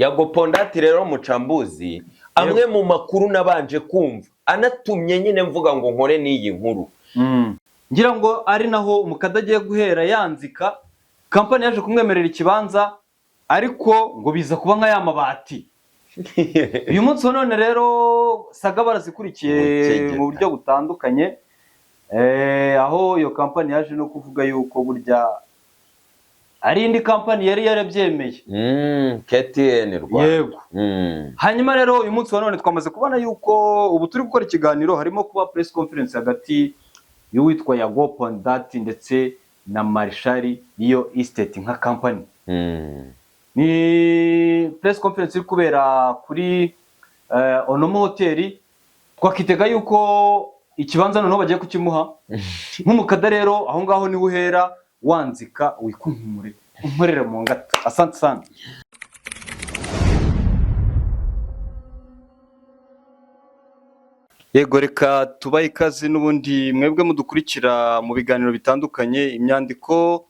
Yago Pondati rero mucambuzi amwe mu makuru nabanje kumva anatumye nyine mvuga ngo nkore n'iyi nkuru. Ngira ngo ari naho umukada agiye guhera yanzika, kampani yaje kumwemerera ikibanza ariko ngo biza kuba nka y'amabati. Uyu munsi none rero saga barazikurikiye mu buryo butandukanye, aho iyo kampani yaje no kuvuga yuko burya ari indi kampani yari yarabyemeye. KTN Rwanda. Yego. Hanyuma rero uyu munsi none twamaze kubona yuko ubu turi gukora ikiganiro harimo kuba press conference hagati y'uwitwa Yago Pondati ndetse na Marshal iyo estate nka kampani. Ni press conference iri kubera kuri Onomo Hotel. Twakitega yuko ikibanza noneho bagiye kukimuha nk'umukada rero aho ngaho ni uhera wanzika wikunkumure umporera mu ngata. Asante sana. Yego reka tubaye ikaze n'ubundi mwebwe mudukurikira mu biganiro bitandukanye, imyandiko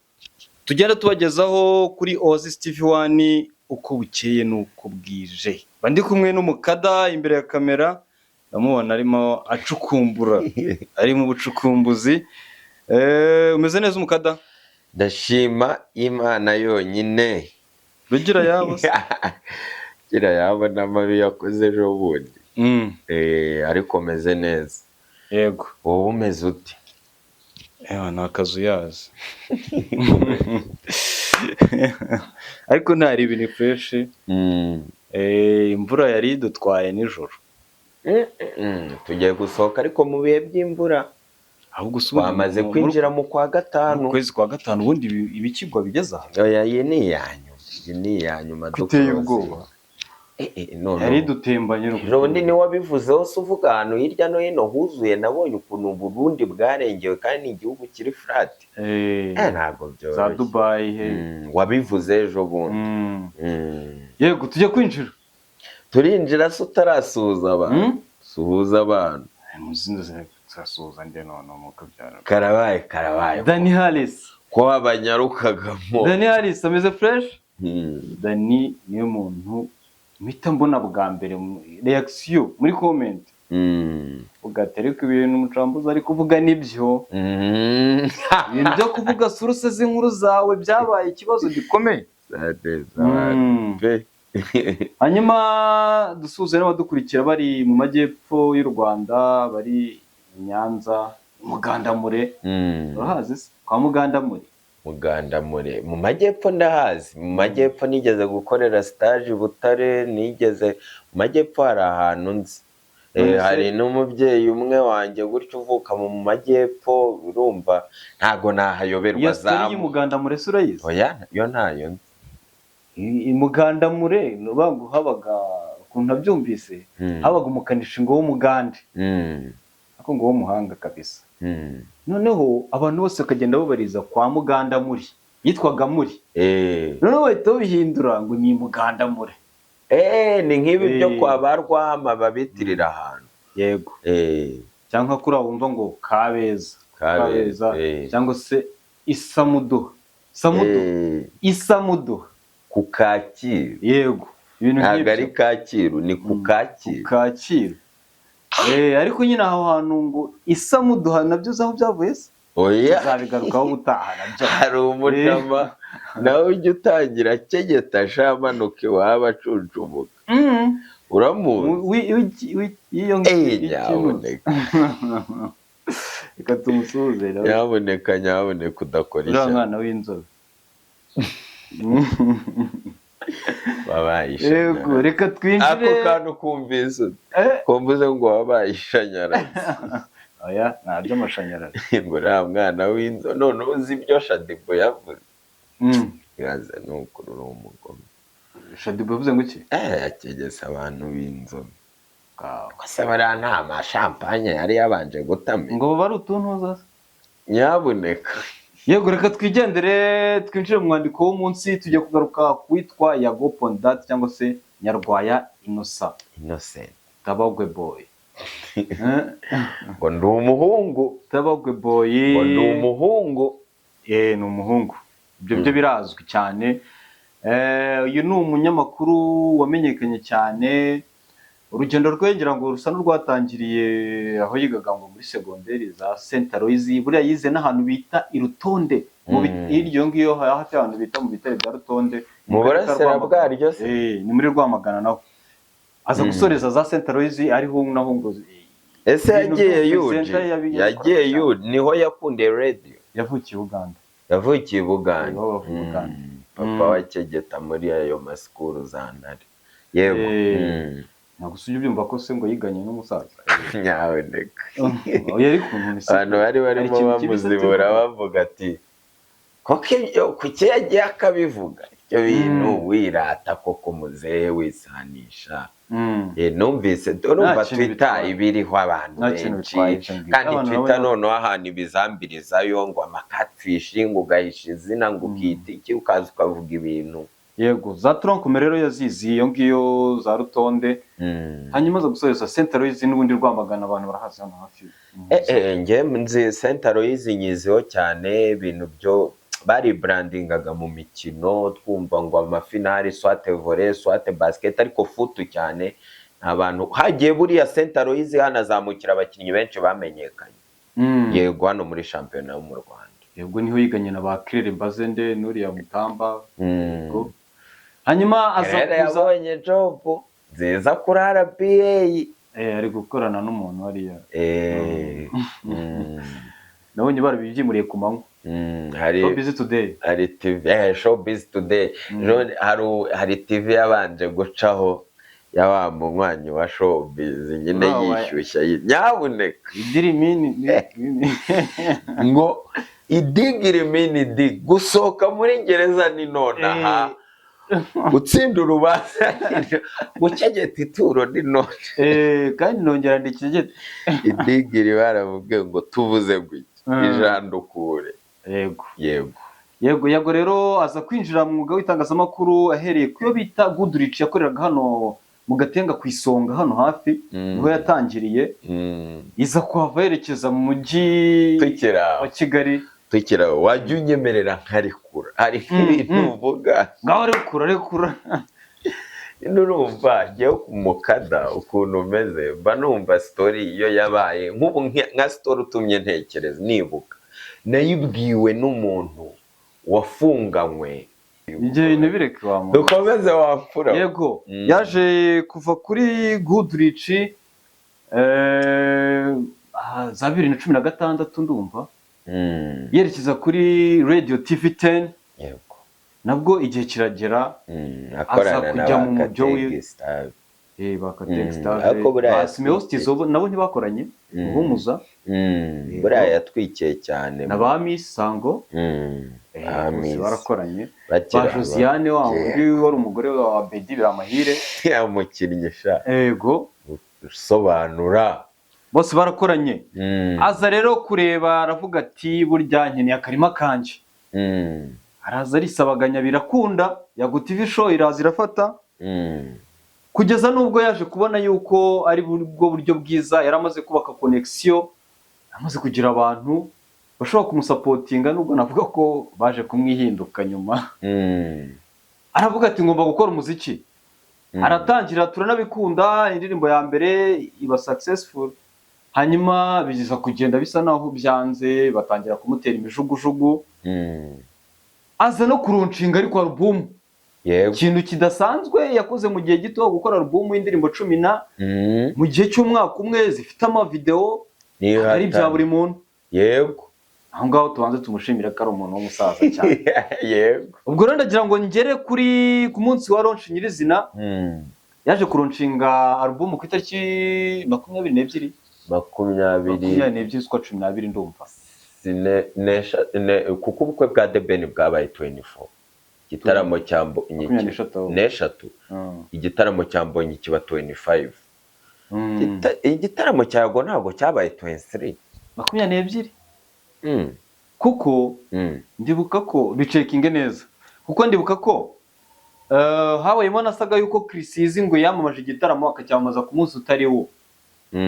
tugenda tubagezaho kuri Oasis TV1 uko bukeye n'uko bwije. Bandi kumwe n'umukada imbere ya kamera, ndamubona arimo acukumbura ari mu bucukumbuzi. Umeze neza umukada? Ndashima Imana yonyine. Rugira yabo gira yabo n'amabi yakoze ejo bundi. Ariko meze neza. Yego. Wowe umeze ute? Nakazu yazi. Ariko ntari ibintu fresh. Imvura yari dutwaye nijoro. Tugiye gusohoka ariko mu bihe by'imvura. Ahubwo twamaze kwinjira mu kwa gatanu. Kwezi kwa gatanu ubundi ibikigwa bigeza. Oya iyi ni yanyu. Iyi ni yanyuma duteye ubwoba. Yari dutembanye n'ubundi ni wabivuze hose uvuga ahantu hirya no hino huzuye, nabonye ukuntu Burundi bwarengewe kandi igihugu kiri flat. Ntabwo byo za Dubai wabivuze ejo bundi. Yego tujye kwinjira. Turinjira se utarasuhuza abantu. Suhuza abantu. Muzinda zasuhuza nde none umuko byara. Karabaye. Dani Harris. Ko abanyarukagamo. Dani Harris ameze fresh? Dani niyo muntu mpita mbona bwa mbere reaction muri comment. Ugatereka ibintu umucambuzi ari kuvuga nibyo. Ibintu byo kuvuga source z'inkuru zawe byabaye ikibazo gikomeye. Hanyuma dusuze n'abadukurikira bari mu majyepfo y'u Rwanda, bari Nyanza, Mugandamure. Urahazi se kwa Mugandamure? Mugandamure mu majyepfo ndahazi. Mu majyepfo nigeze gukorera stage Butare, nigeze mu majyepfo hari ahantu nzi. Hari n'umubyeyi umwe wanjye gutyo uvuka mu majyepfo, urumva ntago nahayoberwa zamu. Iyo story y'Mugandamure surayizi? Oya yo ntayo nzi. Mugandamure nubangu habaga ukuntu nabyumvise, habaga umukanishi ngo w'umugande. Ako ngo w'umuhanga kabisa. Noneho abantu bose bakagenda babariza kwa Mugandamuri, yitwaga Muri. Noneho bahita bihindura ngo ni Mugandamure. Ni nk'ibi byo kwa Barwama babitirira ahantu. Yego. Cyangwa kuri aho wumva ngo Kabeza cyangwa se Isamudo. Isamudo ku Kacyiru. Yego. Ibintu nk'ibyo. Ntabwo ari Kacyiru, ni ku Kacyiru. Kacyiru. Ariko nyine aho hantu ngo Isamudo nabyo zaho byavuye se? Oya. Zabigarukaho gutaha nabyo. Hari umutama nawe ujya utangira kegeta shamanuke waba acuncubuka. Uramuzi? Iyo nyaboneka. Reka tumusuhuze. Nyaboneka udakora ishyaka. Uriya mwana w'inzobe. Wabaye Yego, reka twinjire. Ako kantu kumvise kumvuze ngo wabaye ishanyarazi. Oya ntabyo amashanyarazi. Ngo uriya mwana w'inzobe none uzi ibyo Shadibo yavuze. Yaza n'ukuri uri umugome. Shadibo yavuze ngo iki? Yakegesa abantu b'inzobe. Kwase bariya nta mashampanye yari yabanje gutama. Ngo bari utuntuza. Nyaboneka. Yego reka twigendere twinjire mu mwandiko w'umunsi, tujye kugaruka kwitwa Yago Pondati cyangwa se Nyarwaya Innocent. Tabagwe boy. Ngo ndi umuhungu. Tabagwe boy. Ngo ndi umuhungu. Ni umuhungu. Ibyo birazwi cyane. Uyu ni umunyamakuru wamenyekanye cyane, urugendo rwe ngira ngo rusa n'urwatangiriye aho yigaga ngo muri segonderi za Saint Aloys, buriya yize n'ahantu bita i Rutonde, hirya ngiyo hafi y'ahantu bita mu bitare bya Rutonde, mu burasira bwaryo se, ni muri Rwamagana naho aza gusoreza za Saint Aloys, ariho naho ngo ese yagiye yudi niho yakundiye radio. Yavukiye Uganda. Yavukiye Buganda. Papa wa Kegeta muri ayo masikuru za Ntare. Yego. Ntabwo usubye ubyumva ko se ngo yiganye n'umusaza. Nyawe ndeka. Yari kuntu se. Abantu bari barimo bamuzibura bavuga ati kuki yagiye akabivuga ibyo bintu wirata koko muzehe wisanisha. Numvise urumva Twitter ibiriho abantu benshi, kandi Twitter noneho ahantu ibizambirizayo ngo amakatfish ngo ugahisha izina ngo ukita iki ukaza ukavuga ibintu. Yego, za Tronkume rero yazizi iyo ngiyo za Rutonde, hanyuma zo gusoreza Saint Aloys n'ubundi Rwamagana abantu barahazi hano hafi. Nge nzi Saint Aloys nyiziho cyane ibintu byo bari brandingaga mu mikino, twumva ngo amafinali soit volley soit basket, ariko futu cyane abantu hagiye buriya Saint Aloys hanazamukira abakinnyi benshi bamenyekanye. Yego, hano muri shampiyona yo mu Rwanda. Yego, niho yiganye na ba Claire Mbazende n'uriya Mutamba. Hanyuma aza kuza yabonye job nziza kuri RBA, ari gukorana n'umuntu hariya. Nabonye barabibyimuriye ku manywa. Showbiz Today. Hari TV, Showbiz Today. Hari TV yabanje gucaho yawa munywanyi wa Showbiz nyine yishyushya nyabuneka. Ngo idigiri mini dig gusohoka muri gereza ni nonaha. Gutsinda urubanza gucegeta ituro ni none. Kandi nongera ndikigeta. Idigiri baravuge ngo tuvuze gutya ijandukure. Yego rero aza kwinjira mu mwuga w'itangazamakuru ahereye kuyo bita Goodrich yakoreraga hano mu Gatenga ku Isonga hano hafi, niho yatangiriye. Iza kuhava yerekeza mu mujyi wa Kigali. Tukira wajya unyemerera nkarikura, hari ibintu uvuga ngaho rekura. Nurumva ngewe kumukada ukuntu umeze, mba numva story iyo yabaye nk'ubu nka story utumye ntekereza nibuka nayibwiwe n'umuntu wafunganywe. Igihe ntibireke wa muntu dukomeze wapfura. Yego, yaje kuva kuri Goodrich za 2016 ndumva, yerekeza kuri Radio TV10. Yego, nabwo igihe kiragera aza kujya mu mujyo we Bakatextage. Nabo ntibakoranye Uhumuza. Buriya yatwikiye cyane na ba Miss Sango. Barakoranye. Ba Josiane wari umugore wa Bedi Biramahire yamukinisha. Yego, usobanura bose barakoranye. Aza rero kureba aravuga ati burya nkeneye akarima kanje. Araza arisabaganya birakunda, Yago TV show iraza irafata. Kugeza nubwo yaje kubona yuko ari bwo buryo bwiza, yaramaze kubaka connection, amaze kugira abantu bashobora kumusapotinga, nubwo navuga ko baje kumwihinduka nyuma. Aravuga ati ngomba gukora umuziki. Aratangira turanabikunda, indirimbo ya mbere iba successful. Hanyuma bigiza kugenda bisa naho byanze, batangira kumutera imijugujugu. Aza no kurunshinga ariko album. Yego, ikintu kidasanzwe yakoze mu gihe gito, gukora album y'indirimbo 10 mu gihe cy'umwaka umwe, zifite ama video ari bya buri muntu. Yego, aho ngaho tubanze tumushimira ko ari umuntu w'umusaza cyane. Yego, ubwo rero ndagira ngo ngere ku munsi wa launch nyirizina. Yaje kurunshinga album ku itariki 22 z'ukwa 12 ndumva. Kuko ubukwe bwa The Ben bwabaye 24. Igitaramo cya Mbonyi n'eshatu. Igitaramo cya Mbonyi kiba 25. Igitaramo cya Yago ntabwo cyabaye 23. 22. Kuko ndibuka ko bicekinge neza. Kuko ndibuka ko habayemo nasaga yuko Chris ngo yamamaje igitaramo akacyamamaza ku munsi utari wo.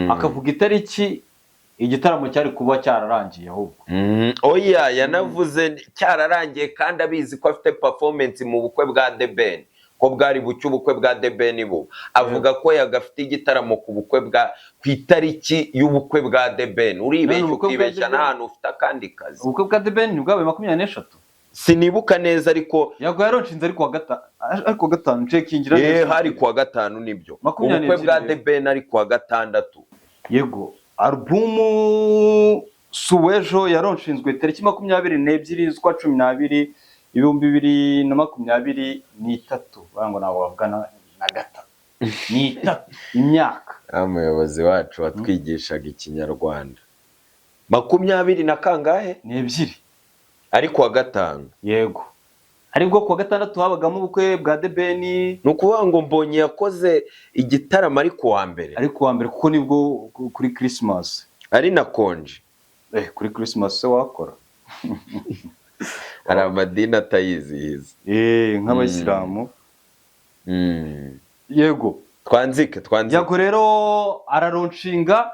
Akavuga itariki igitaramo cyari kuba cyararangiye ahubwo. Oya yanavuze cyararangiye kandi abizi ko afite performance mu bukwe bwa The Ben, ko bwari bucye ubukwe bwa The Ben bo avuga ko yagafite igitaramo ku bukwe ku itariki y'ubukwe bwa The Ben. Uribeshya ukibeshya n'ahantu ufite akandi kazi. Ubukwe bwa The Ben bwabaye 23. Sinibuka neza ariko yago yaronshinze ari kuwa gatanu cekingira neza. hari kuwa gatanu nibyo. Ubukwe bwa The Ben ari kuwa gatandatu. Yego alubumu Suwejo yaronshinzwe tariki 22 z'ukwa 12 2023 bango nawo bavugana na gatatu ni 3 imyaka. Umuyobozi wacu watwigishaga ikinyarwanda 20 na kangahe ni 2 ari kuwa gatanu. Yego aribwo kuwa gatandatu habagamo ubukwe bwa The Ben. Nukuvuga ngo Mbonyi yakoze igitaramo ari kuwa mbere kuko nibwo kuri Christmas ari na konje. Kuri Christmas se wakora hari amadini atayizihiza nk'abayisilamu. Yego twanzike yago rero araronshinga,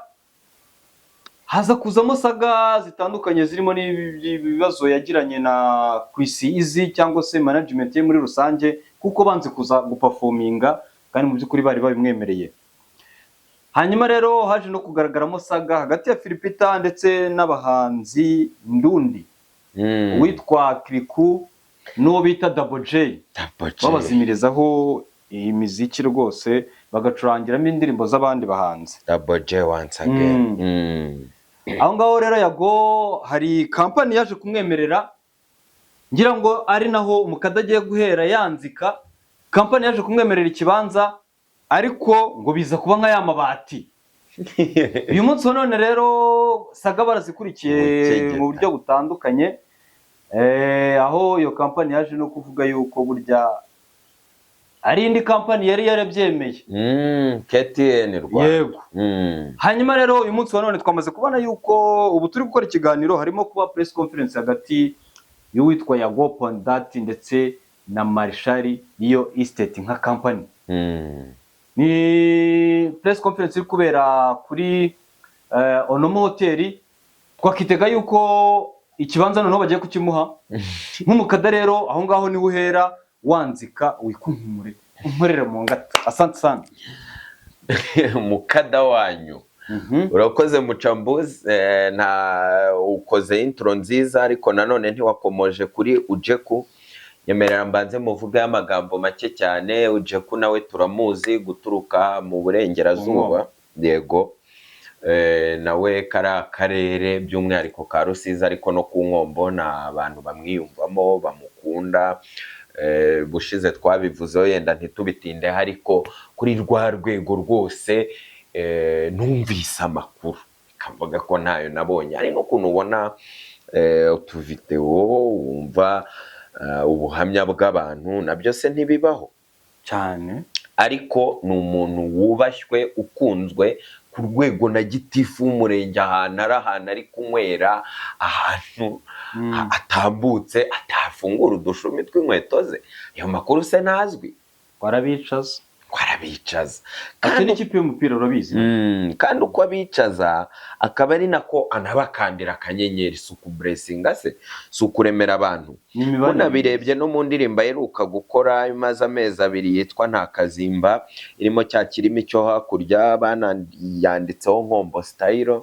haza kuzamo saga zitandukanye zirimo n'ibibazo yagiranye na Chris Easy cyangwa se management ye muri rusange, kuko banze kuza guperforminga kandi mu by'ukuri bari babimwemereye. Hanyuma rero haje no kugaragaramo saga hagati ya Philipita ndetse n'abahanzi ndundi witwa Kriku n'uwo bita Double J babazimirizaho imiziki rwose bagacurangiramo indirimbo z'abandi bahanzi. Double J once again. Aho ngaho rero yago hari company yaje kumwemerera, ngira ngo ari naho umukada agiye guhera yanzika. Company yaje kumwemerera ikibanza ariko ngo biza kuba nka ya mabati. Uyu munsi none rero saga barazikurikiye mu buryo butandukanye, aho iyo company yaje no kuvuga yuko burya ari indi company yari yarabyemeye. KTN Rwanda. Yego. Hanyuma rero uyu munsi none twamaze kubona yuko ubu turi gukora ikiganiro harimo kuba press conference hagati y'uwitwa Yago Pondati ndetse na Marshall iyo estate nka company. Ni press conference iri kubera kuri Onomo Hotel. Twakitega yuko ikibanza noneho bagiye kukimuha nk'umukada. Rero aho ngaho ni uhera wanzika wikunkumure umporera mu ngata. Asante sana mukada wanyu. Urakoze Muchambuzi, nta ukoze intro nziza ariko nanone ntiwakomoje kuri Ujeku. Yemerera mbanze muvuga y'amagambo make cyane. Ujeku nawe turamuzi guturuka mu burengerazuba. Yego nawe kara karere by'umwihariko ka Rusizi ariko no ku Nkombo na abantu bamwiyumvamo bamukunda. Bushize twabivuzeho yenda ntitubitinde ariko kuri rwa rwego rwose numvise amakuru kavuga ko ntayo nabonye. Ari no kuntu ubona utuvideo wumva ubuhamya bw'abantu nabyo se ntibibaho cyane, ariko ni umuntu wubashywe ukunzwe ku rwego na gitifu w'umurenge ahantu ari kunywera ahantu atambutse atafungura udushumi tw'inkweto ze. Ayo makuru se ntazwi. Warabicaza kandi n'ikipe y'umupira urabizi. Kandi uko abicaza akaba ari nako anabakandira akanyenyeri. Suku blessinga se sukuremera abantu. Unabirebye no mu ndirimbo aheruka gukora imaze amezi 2 yitwa Nta Kazimba, irimo cya kirimi cyo hakurya bananditseho Nkombo style.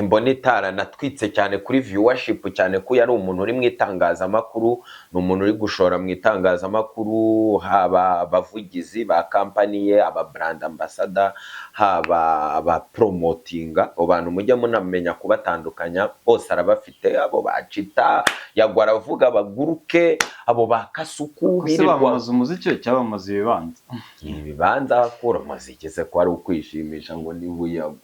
Mbona itara natwitse cyane kuri viewership cyane ko yari umuntu uri mu itangazamakuru, ni umuntu uri gushora mu itangazamakuru, haba abavugizi ba company ye, aba brand ambassador, haba aba promotinga. Abantu mujya munamenya kubatandukanya bose arabafite. Abo bacita Yago aravuga baguruke, abo bakasuku birirwa umuziki cyabamaze ibibanza akura mazigeze ko ari ukwishimisha ngo ni buyago.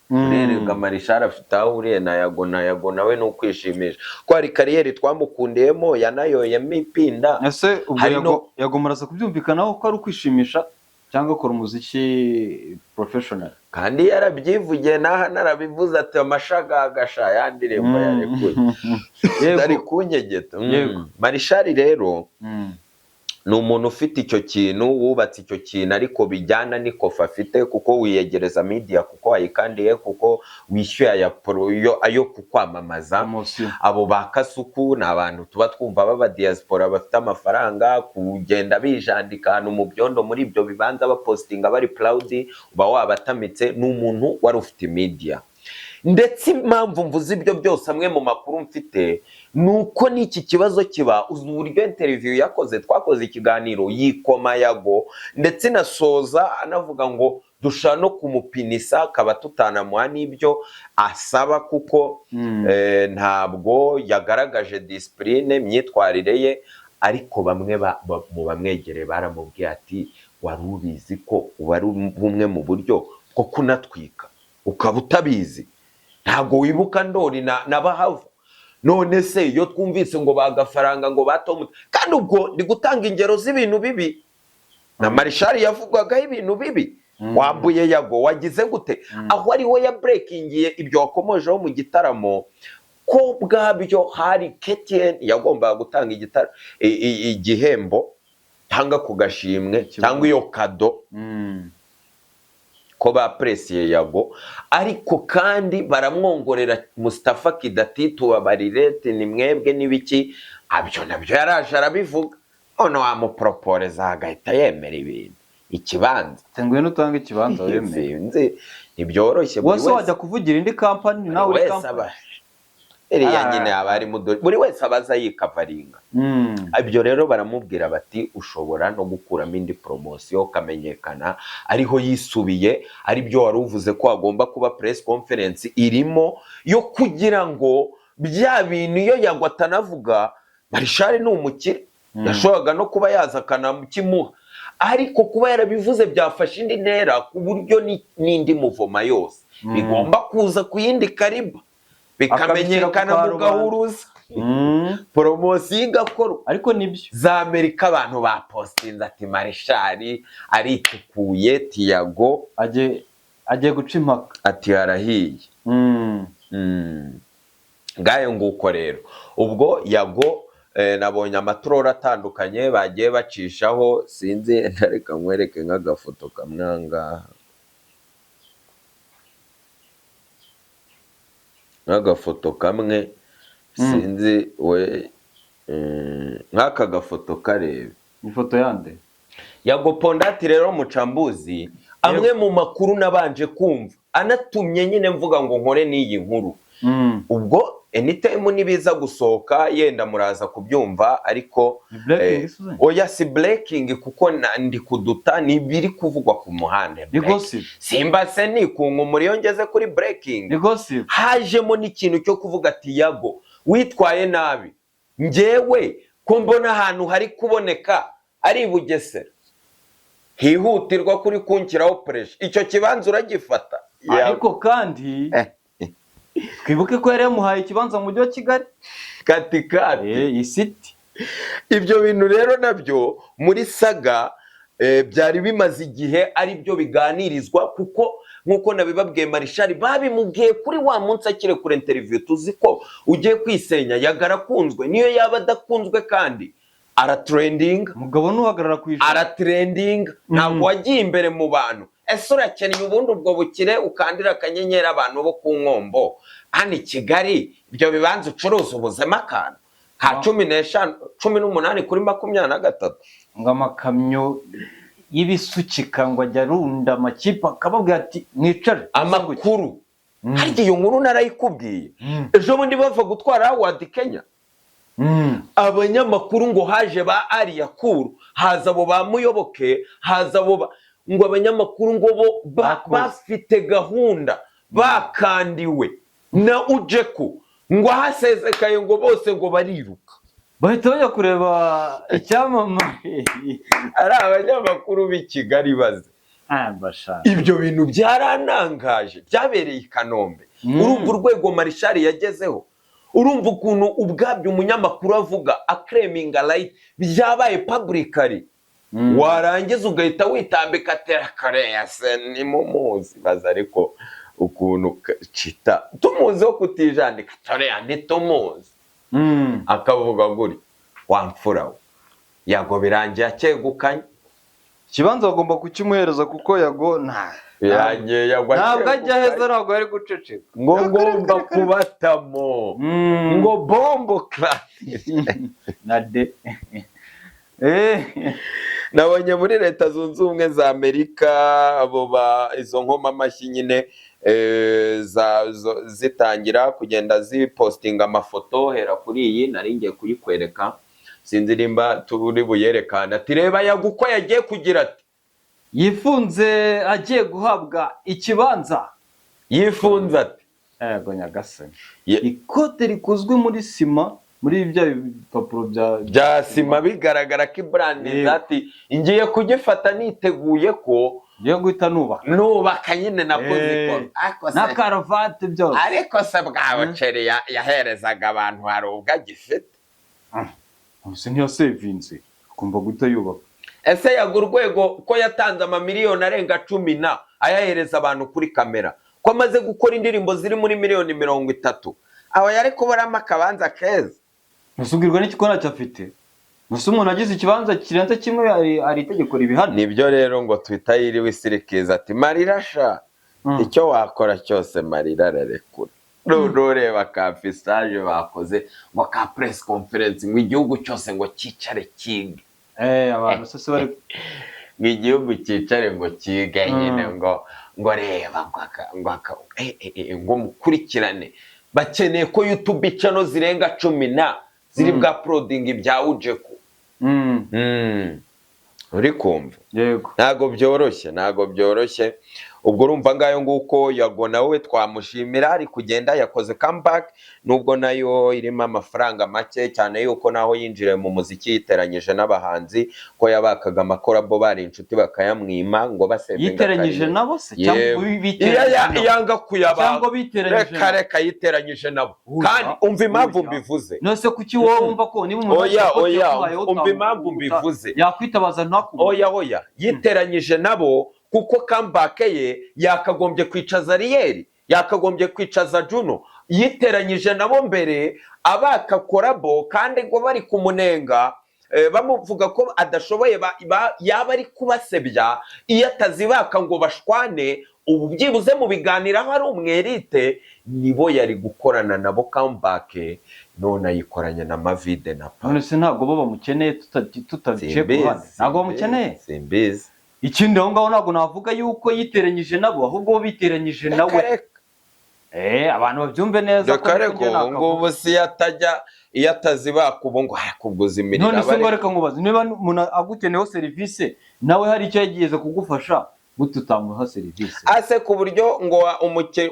Rero Marshall afite aho uriye na Yago nawe no kwishimisha ko hari kariyeri twamukundiyemo yanayoyemo ipinda. Ese ubwo Yago muraza kubyumvikanaho ko ari ukwishimisha cyangwa akora umuziki professional? Kandi yarabyivugiye narabivuze ati amashagagasha yandirembo yarekuye. Yego ari kunyegeta. Marshall rero ni umuntu ufite icyo kintu, wubatse icyo kintu ariko bijyana n'ikofa afite, kuko wiyegereza media, kuko wayikandiye, kuko wishyuye ayo kukwamamaza. Abo ba Kasuku ni abantu tuba twumva baba diaspora bafite amafaranga, kugenda bijandika ahantu mu byondo muri ibyo bibanza bapostinga bari proud, uba wabatamitse. Ni umuntu wari ufite media. Ndetse impamvu mvuze ibyo byose, amwe mu makuru mfite nuko n'iki kibazo kiba, uzi uburyo interview yakoze, twakoze ikiganiro yikoma Yago, ndetse nasoza anavuga ngo dushaka no kumupinisa akaba tutanamuha n'ibyo asaba, kuko ntabwo yagaragaje discipline myitwarire ye. Ariko bamwe mu bamwegereye baramubwiye ati wari ubizi ko wari bumwe mu buryo bwo kunatwika ukaba utabizi? Ntabwo wibuka Ndori na Bahavu? None se iyo twumvise ngo bagafaranga ngo batomuta, kandi ubwo ndi gutanga ingero z'ibintu bibi, na Marshal yavugwagaho ibintu bibi. Wambuye Yago wagize gute? Aho ari we ya breakingiye ibyo wakomojeho mu gitaramo, ko bwabyo hari KTN yagombaga gutanga igihembo tanga ku gashimwe cyangwa iyo kado ko bapresiye Yago, ariko kandi baramwongorera Mustafa Kidati, tubabarire ni mwebwe n'ibiki. Abyo nabyo yaraje arabivuga, none wamuproporeza agahita yemera ibintu. Ikibanza ngwino utanga ikibanza wemeye, ntibyoroshye. wose wajya kuvugira indi company nawe uri company iriya nyine abari buri wese abaza yikavaringa. Ibyo rero baramubwira bati ushobora no gukuramo indi promotion ukamenyekana, ariho yisubiye. Ari byo wari uvuze ko agomba kuba press conference irimo yo kugira ngo bya bintu iyo Yago atanavuga, Marshal ni umukire, yashoboraga no kuba yaza akanamukimuha, ariko kuba yarabivuze byafashe indi ntera, ku buryo n'indi muvoma yose bigomba kuza ku yindi kariba, bikamenyekana mu gahuruza, promotion igakorwa. Ariko nibyo za Amerika abantu bapostinze ati Marshal aritukuye, Yago agiye guca impaka, ati harahiye. Ngayo nguko rero. Ubwo Yago nabonye amaturora atandukanye bagiye bacishaho, sinzi, ntareka nkwereke nk'agafoto kamwanga, nk'agafoto kamwe, sinzi we, nk'aka gafoto karebe. ifoto yande Yago Pondati rero mucambuzi, amwe mu makuru nabanje kumva anatumye nyine mvuga ngo nkore n'iyi nkuru. Ubwo anytime nibiza gusohoka yenda muraza kubyumva, ariko oya si breaking, kuko ndi kuduta nibiri kuvugwa ku muhanda. Simba se ni kunkumuri yongeze kuri breaking, hajemo n'ikintu cyo kuvuga ati Yago witwaye nabi, njyewe ko mbona ahantu hari kuboneka ari Bugesera, hihutirwa kuri kunkiraho pressure, icyo kibanza uragifata. Ariko kandi twibuke ko yari yamuhaye ikibanza mu mujyi wa Kigali katikati city. Ibyo bintu rero nabyo muri saga byari bimaze igihe ari byo biganirizwa, kuko nkuko nabibabwiye Marshal babimubwiye kuri wa munsi akire kuri interview. Tuzi ko ugiye kwisenya yagarakunzwe, niyo yaba adakunzwe kandi aratrending. Mugabo nuhagarara ku ijana aratrending, ntabwo wagiye imbere mu bantu. Ese urakeneye ubundi ubwo bukire ukandira akanyenyeri abantu bo ku Nkombo hano Kigali, ibyo bibanza ucuruza ubuzima akantu ka 15 18 kuri 23 ngo amakamyo y'ibisukika ngo ajya runda amakipe akababwira ati mwicare amakuru. Harya iyo nkuru narayikubwiye ejo bundi bava gutwara award Kenya. Abanyamakuru ngo haje ba Ari Yakuru, haza abo ba Muyoboke, haza abo ngo abanyamakuru ngo bo bafite gahunda, bakandiwe na Ujeku, ngo hasezekaye ngo bose ngo bariruka, bahita bajya kureba icyamamare. Ari abanyamakuru b'i Kigali baze. Ibyo bintu byaranangaje, byabereye i Kanombe. Urumva urwego Marshal yagezeho, urumva ukuntu ubwabyo umunyamakuru avuga aclaiminga right, byabaye publicly. Warangiza ugahita witambika Korea se ni mumuzi baza, ariko ukuntu cita tumuzi wo kutijandika Korea ni tumuzi. Akavuga guri wamfura we Yago birangiye akegukanye. ikibanza bagomba kukimuhereza kuko Yago Birangiye Yago ntabwo ajya heza, ntabwo ari guceceka ngo ngomba kubatamo ngo bombo class na de nabonye muri Leta Zunze Ubumwe za Amerika abo izo nkoma amashyi nyine zitangira kugenda zipostinga amafoto hera kuri iyi nari ngiye kuyikwereka sinzi nimba turi buyerekana ati reba Yago uko yagiye kugira ati yifunze agiye guhabwa ikibanza, yifunze ati yego nyagasani ikote rikozwe muri sima, muri bya bipapuro bya sima bigaragara ko ibrandi ati ngiye kugifata niteguye ko ngiye guhita nubaka nyine nakoze ko na karavate byose, ariko se bwawe ceri yaherezaga abantu hari ubwo agifite ese ntiyasevinze akumva guhita yubaka. Ese Yago urwego ko yatanze amamiliyoni arenga 10 ayahereza abantu kuri kamera ko amaze gukora indirimbo ziri muri miliyoni 30 aho yari kuburamo akabanza keza musubwirwa n'iki ko ntacyo afite, musa umuntu agize ikibanza kirenze kimwe ari itegeko ribihana. Nibyo rero ngo Twitter yiriwe isirikiza ati Marira sha icyo wakora cyose Marira ararekura. Rureba ka fisage bakoze ngo ka press conference mu gihugu cyose ngo cyicare kige abantu sose bari nk'igihugu cyicare ngo kige nyine ngo reba ngo mukurikirane bakeneye ko YouTube channel zirenga 10 ziri bwa uploading ibya Ujeku. Uri kumva yego ntago byoroshye ubwo urumva ngayo nguko Yago nawe twamushimira ari kugenda yakoze comeback nubwo nayo irimo amafaranga make cyane yuko naho yinjire mu muziki yiteranyije n'abahanzi ko yabakaga amakorabo bari inshuti bakayamwima ngo basevenga yiteranyije nabo se cyangwa biteranyije yanga kuyaba cyangwa biteranyije reka yiteranyije nabo kandi umva impamvu mbivuze nose kuki wowe wumva ko niba umuntu umva impamvu mbivuze yakwitabaza ntakuba oya yiteranyije nabo kuko comeback ye yakagombye kwicaza Ariel yakagombye kwicaza Juno yiteranyije nabo mbere abaka korabo kandi ngo bari kumunenga bamuvuga ko adashoboye yaba ari kubasebya iyo atazibaka ngo bashwane ubu byibuze mu biganiro aho ari umwerite nibo yari gukorana nabo comeback none ayikoranye na Mavide na Pa. None se ntabwo bo bamukeneye tutabice kuhana ntabwo bamukeneye simbizi ikindi aho ngaho ntabwo navuga yuko yiteranyije nabo ahubwo bo biteranyije nawe abantu babyumve neza ko ngo ubu si yatajya iyo atazibaka ubu ngo hakuguza imirimo. None se ngo reka nkubaze niba umuntu agukeneyeho serivisi nawe hari icyo yagiyeze kugufasha gututamuha serivisi ase ku buryo ngo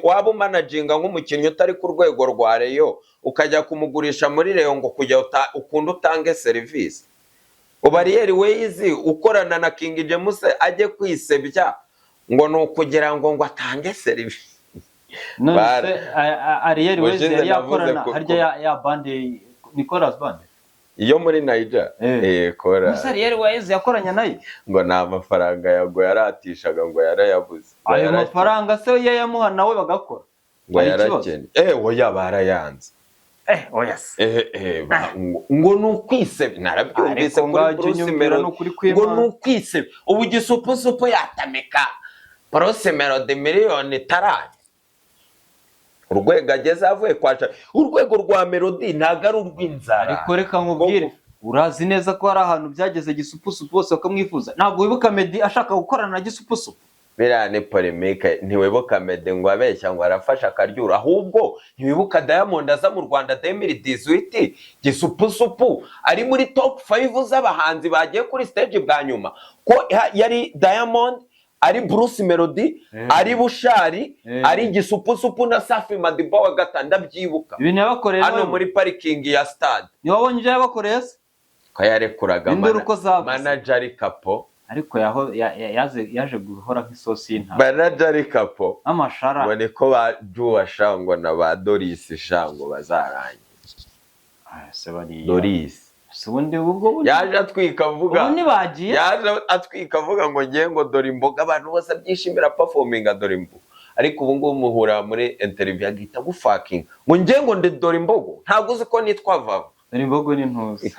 waba umanaginga nk'umukinnyi utari ku rwego rwa Rayon ukajya kumugurisha muri Rayon ngo kujya ukunda utange serivisi. Ariel Ways ukorana na King James ajye kwisebya ngo nukugira ngo atange serivisi. None Ariel Ways yari yakorana harya ya bande Nicolas bande iyo muri Niger kora Nose Ariel Ways yakoranya nayo ngo nta mafaranga Yago yaratishaga ngo yarayabuze. Ayo mafaranga se yayamuha nawe bagakora ngo yarakene oya barayanze oyas ngo nukwisebe narabyumvise kuri Bruce Melody ngo nukwisebe ubu gisupusupu yatameka Bruce Melody miliyoni taranye urwego ageze avuye kwaca urwego rwa Melody ntago ari urw'inzara. Ariko reka nkubwire urazi neza ko hari ahantu byageze gisupusupu bose bakamwifuza ntabwo wibuka Meddy ashaka gukorana na gisupusupu birane polemique ntiwibuka Meddy ngo abeshya ngo arafasha akaryura ahubwo ntiwibuka Diamond aza mu Rwanda 2018 gisupusupu ari muri top 5 z'abahanzi bagiye kuri stage bwa nyuma ko yari Diamond ari Bruce Melody ari Bushari ari gisupusupu na Safi Madiba wa gatanda byibuka ibi yabakoreye hano muri parking ya stade niwabonye ibyo yabakoreye ko yarekuraga manager Kapo ariko yaje guhora nk'isosi y'intama manager Kapo amashara bone ko bajuwa shango na ba Doris shango bazarangiye se bari Doris subundi ubwo yaje atwika avuga ubu nibagiye yaje atwika avuga ngo ngiye ngo dore imboga abantu bose byishimira performing dore imboga ariko ubu ngo muhura muri interview agita gufaking ngo ngiye ngo dore imbogo ntabwo uzi ko nitwa Vava dore imbogo ni ntuzi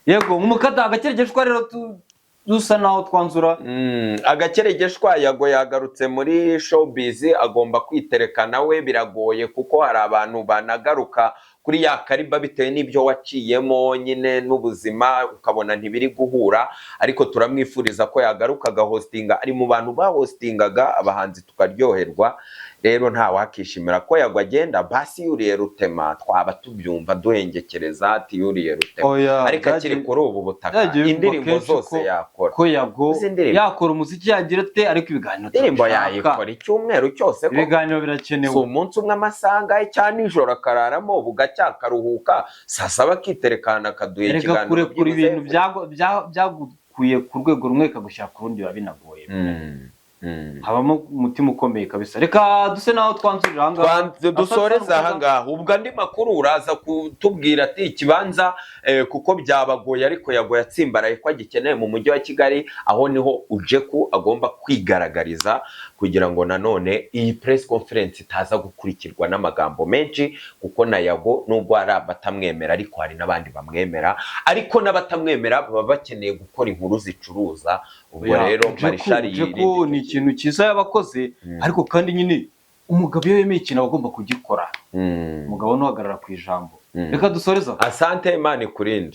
yego umukada agakeregeshwa rero dusa naho twanzura. Agakeregeshwa Yago yagarutse muri showbiz, agomba kwiterekana we, biragoye kuko hari abantu banagaruka kuri ya kariba bitewe n'ibyo waciyemo nyine n'ubuzima, ukabona ntibiri guhura, ariko turamwifuriza ko yagaruka agahostinga, ari mu bantu bahostingaga abahanzi tukaryoherwa. Rero nta wakishimira ko Yago agenda, basi yuriye Rutema twaba tubyumva duhengekereza ati yuriye Rutema, ariko akiri kuri ubu butaka indirimbo zose yakora, ko Yago yakora umuziki yagira te, ariko ibiganiro indirimbo yayikora icyumweru cyose, ibiganiro birakenewe, si umunsi umwe amasaha cyane nijoro akararamo bugacya akaruhuka, saa saba akiterekana akaduha ikiganiro. Kure ibintu byagukuye ku rwego rumwe kagushyira ku rundi biba binagoye. Habamo umutima ukomeye kabisa. Reka duse naho twanzurira ahangaha, dusoreza ahangaha. Ubwo andi makuru uraza kutubwira ati ikibanza kuko byabagoye, ariko Yago yatsimbaraye ko agikeneye mu mujyi wa Kigali, aho niho Ujeku agomba kwigaragariza, kugira ngo nanone iyi press conference itaza gukurikirwa n'amagambo menshi, kuko na Yago nubwo ari abatamwemera ariko hari n'abandi bamwemera, ariko n'abatamwemera baba bakeneye gukora inkuru zicuruza. Ubwo rero Marshal Ujeku ni ikintu cyiza yabakoze, ariko kandi nyine umugabo iyo yemeye ikintu agomba kugikora. Umugabo ntuhagarara ku ijambo. Reka dusoreza. Asante Imana ikurinde.